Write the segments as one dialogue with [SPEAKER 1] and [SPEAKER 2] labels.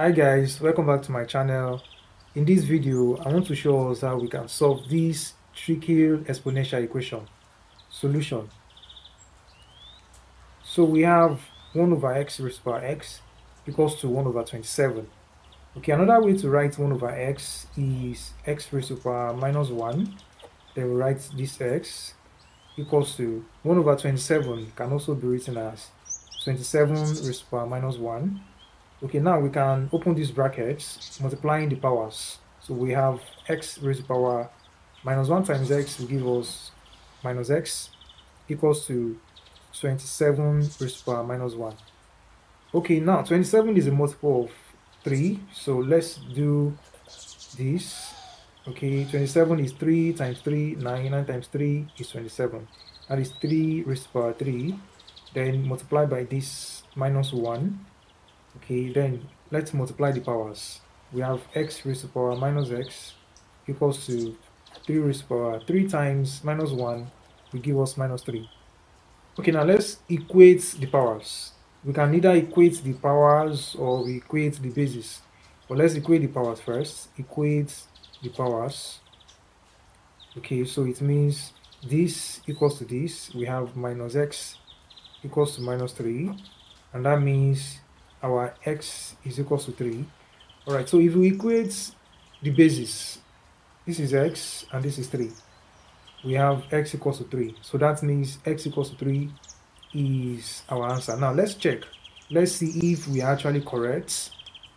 [SPEAKER 1] Hi guys, welcome back to my channel. In this video, I want to show us how we can solve this tricky exponential equation solution. So we have 1 over x raised to power x equals to 1 over 27. Okay, another way to write 1 over x is x raised to power minus 1. Then we write this x equals to 1 over 27 can also be written as 27 raised to power minus 1. Okay, now we can open these brackets, multiplying the powers. So we have x raised to power minus 1 times x will give us minus x equals to 27 raised to power minus 1. Okay, now 27 is a multiple of 3. So let's do this. Okay, 27 is 3 times 3, 9. 9 times 3 is 27. That is 3 raised to power 3. Then multiply by this minus 1. Okay, then let's multiply the powers. We have x raised to power minus x equals to 3 raised to power 3 times minus 1 will give us minus 3. Okay, now let's equate the powers. We can either equate the powers or we equate the bases. But let's equate the powers first. Equate the powers. Okay, so it means this equals to this. We have minus x equals to minus 3. And that means our x is equals to 3. All right, so if we equate the bases, this is x and this is 3. We have x equals to 3. So that means x equals to 3 is our answer. Now let's check. Let's see if we are actually correct.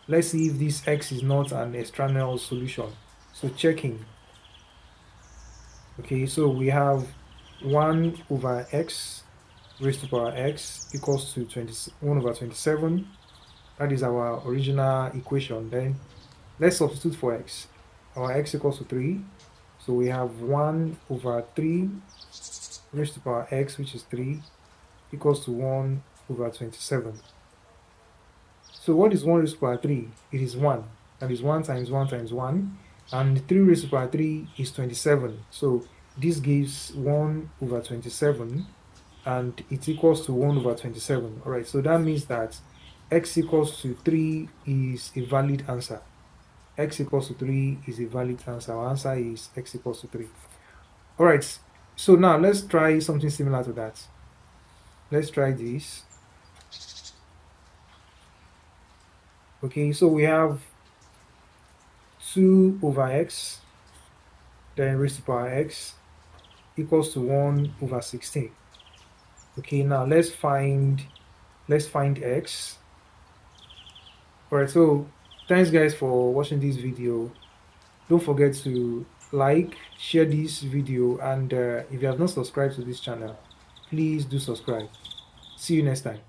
[SPEAKER 1] Let's see if this x is not an external solution. So checking. Okay, so we have 1 over x raised to power x equals to 1 over 27. That is our original equation. Then let's substitute for x. Our x equals to 3. So we have 1 over 3 raised to power x, which is 3, equals to 1 over 27. So what is 1 raised to power 3? It is 1. That is 1 times 1 times 1. And 3 raised to power 3 is 27. So this gives 1 over 27. And it equals to 1 over 27. All right, so that means that x equals to 3 is a valid answer. X equals to 3 is a valid answer. Our answer is x equals to 3. All right, so now let's try something similar to that. Let's try this. Okay, so we have 2 over x, then raised to power x equals to 1 over 16. Okay, now let's find x. Alright, so thanks guys for watching this video. Don't forget to like, share this video, and if you have not subscribed to this channel, please do subscribe. See you next time.